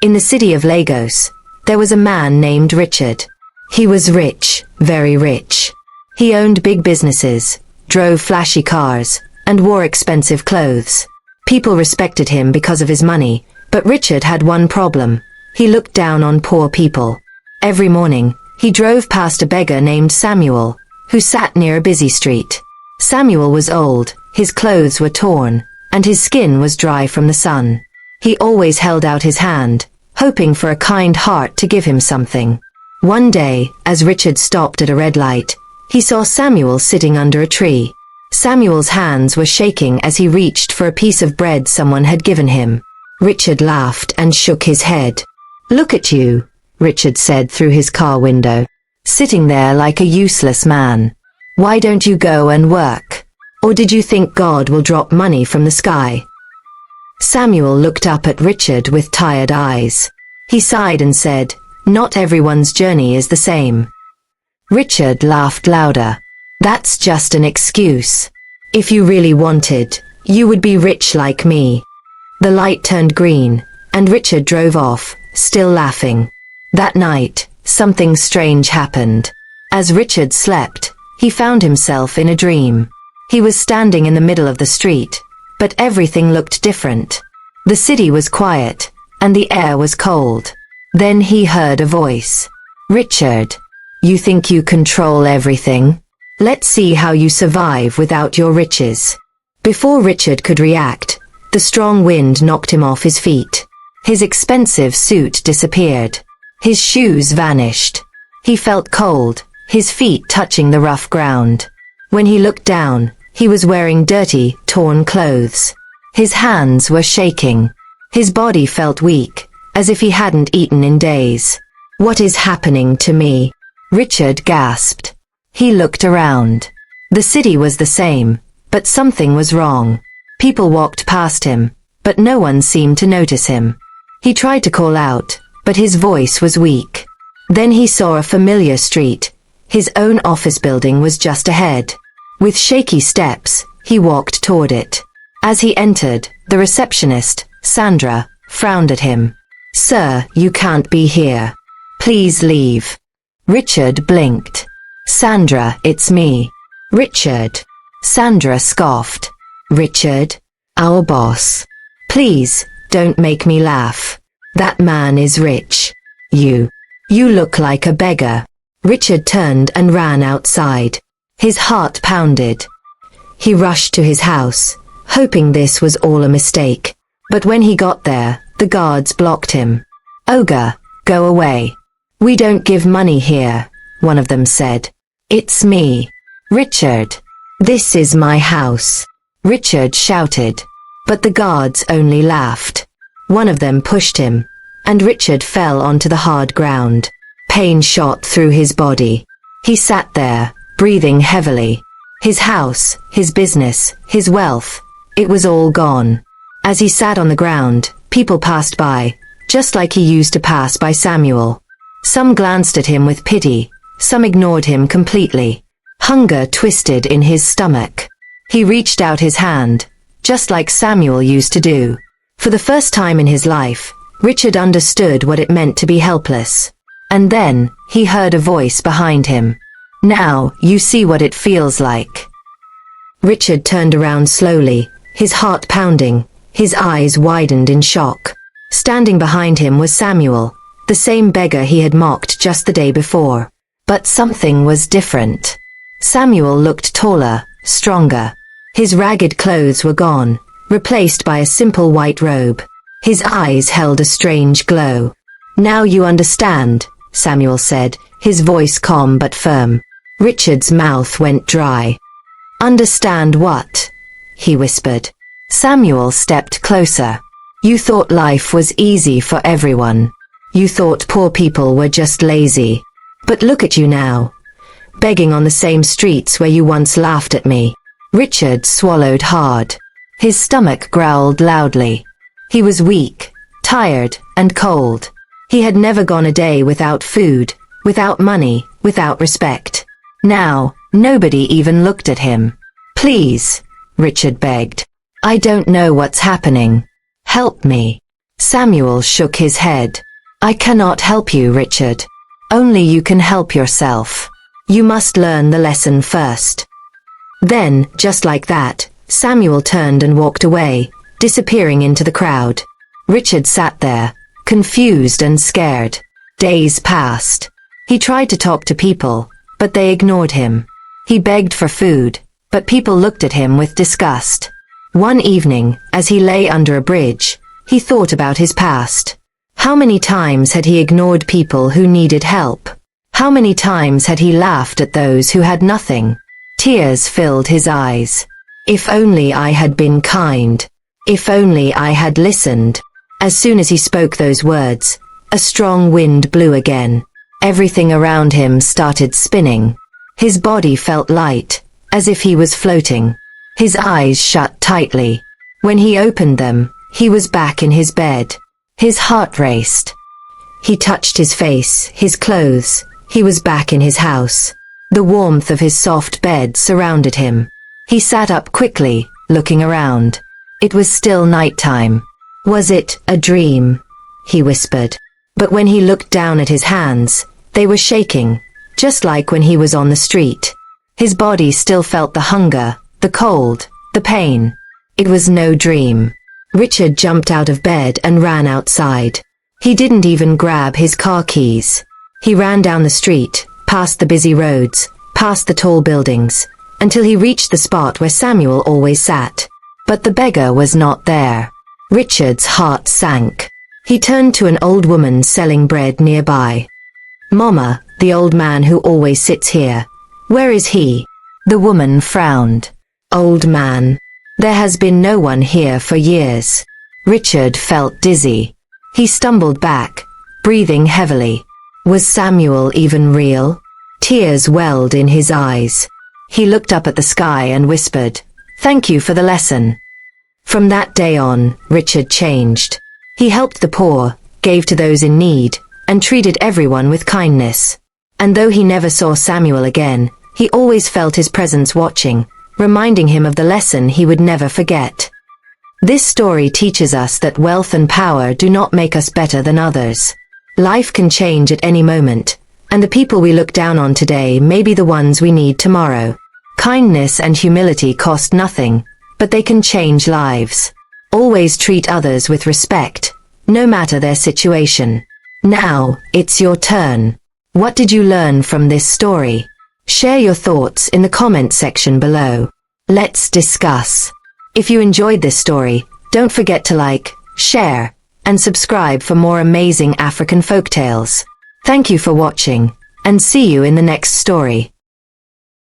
In the city of Lagos, there was a man named Richard. He was rich, very rich. He owned big businesses, drove flashy cars, and wore expensive clothes. People respected him because of his money, but Richard had one problem. He looked down on poor people. Every morning, he drove past a beggar named Samuel, who sat near a busy street. Samuel was old, his clothes were torn, and his skin was dry from the sun. He always held out his hand, hoping for a kind heart to give him something. One day, as Richard stopped at a red light, he saw Samuel sitting under a tree. Samuel's hands were shaking as he reached for a piece of bread someone had given him. Richard laughed and shook his head. "Look at you," Richard said through his car window, "sitting there like a useless man. Why don't you go and work? Or did you think God will drop money from the sky?" Samuel looked up at Richard with tired eyes. He sighed and said, "Not everyone's journey is the same." Richard laughed louder. "That's just an excuse. If you really wanted, you would be rich like me." The light turned green, and Richard drove off, still laughing. That night, something strange happened. As Richard slept, he found himself in a dream. He was standing in the middle of the street, but everything looked different. The city was quiet, and the air was cold. Then he heard a voice. "Richard, you think you control everything? Let's see how you survive without your riches." Before Richard could react, the strong wind knocked him off his feet. His expensive suit disappeared. His shoes vanished. He felt cold, his feet touching the rough ground. When he looked down, he was wearing dirty, torn clothes. His hands were shaking. His body felt weak, as if he hadn't eaten in days. "What is happening to me?" Richard gasped. He looked around. The city was the same, but something was wrong. People walked past him, but no one seemed to notice him. He tried to call out, but his voice was weak. Then he saw a familiar street. His own office building was just ahead. With shaky steps, he walked toward it. As he entered, the receptionist, Sandra, frowned at him. "Sir, you can't be here. Please leave." Richard blinked. "Sandra, it's me." "Richard." Sandra scoffed. "Richard? Our boss. Please, don't make me laugh. That man is rich. You look like a beggar." Richard turned and ran outside. His heart pounded. He rushed to his house, hoping this was all a mistake. But when he got there, the guards blocked him. "Ogre, go away. We don't give money here," one of them said. "It's me, Richard. This is my house," Richard shouted. But the guards only laughed. One of them pushed him, and Richard fell onto the hard ground. Pain shot through his body. He sat there, breathing heavily. His house, his business, his wealth, it was all gone. As he sat on the ground, people passed by, just like he used to pass by Samuel. Some glanced at him with pity, some ignored him completely. Hunger twisted in his stomach. He reached out his hand, just like Samuel used to do. For the first time in his life, Richard understood what it meant to be helpless. And then, he heard a voice behind him. "Now, you see what it feels like." Richard turned around slowly, his heart pounding, his eyes widened in shock. Standing behind him was Samuel, the same beggar he had mocked just the day before. But something was different. Samuel looked taller, stronger. His ragged clothes were gone, replaced by a simple white robe. His eyes held a strange glow. "Now you understand," Samuel said, his voice calm but firm. Richard's mouth went dry. "Understand what?" he whispered. Samuel stepped closer. "You thought life was easy for everyone. You thought poor people were just lazy. But look at you now, begging on the same streets where you once laughed at me." Richard swallowed hard. His stomach growled loudly. He was weak, tired, and cold. He had never gone a day without food, without money, without respect. Now, nobody even looked at him. "Please," Richard begged. "I don't know what's happening. Help me." Samuel shook his head. I cannot help you, Richard. Only you can help yourself. You must learn the lesson first. Then, just like that, Samuel turned and walked away, disappearing into the crowd. Richard sat there, confused and scared. Days passed. He tried to talk to people, but they ignored him. He begged for food, but people looked at him with disgust. One evening, as he lay under a bridge, he thought about his past. How many times had he ignored people who needed help? How many times had he laughed at those who had nothing? Tears filled his eyes. If only I had been kind. If only I had listened. As soon as he spoke those words, a strong wind blew again. Everything around him started spinning. His body felt light, as if he was floating. His eyes shut tightly. When he opened them, he was back in his bed. His heart raced. He touched his face, his clothes. He was back in his house. The warmth of his soft bed surrounded him. He sat up quickly, looking around. It was still nighttime. Was it a dream? He whispered. But when he looked down at his hands, they were shaking, just like when he was on the street. His body still felt the hunger, the cold, the pain. It was no dream. Richard jumped out of bed and ran outside. He didn't even grab his car keys. He ran down the street, past the busy roads, past the tall buildings, until he reached the spot where Samuel always sat. But the beggar was not there. Richard's heart sank. He turned to an old woman selling bread nearby. Mama, the old man who always sits here. Where is he? The woman frowned. Old man. There has been no one here for years. Richard felt dizzy. He stumbled back, breathing heavily. Was Samuel even real? Tears welled in his eyes. He looked up at the sky and whispered, "Thank you for the lesson." From that day on, Richard changed. He helped the poor, gave to those in need, and treated everyone with kindness. And though he never saw Samuel again, he always felt his presence watching, reminding him of the lesson he would never forget. This story teaches us that wealth and power do not make us better than others. Life can change at any moment, and the people we look down on today may be the ones we need tomorrow. Kindness and humility cost nothing, but they can change lives. Always treat others with respect, no matter their situation. Now, it's your turn. What did you learn from this story? Share your thoughts in the comment section below. Let's discuss. If you enjoyed this story, don't forget to like, share, and subscribe for more amazing African folktales. Thank you for watching, and see you in the next story.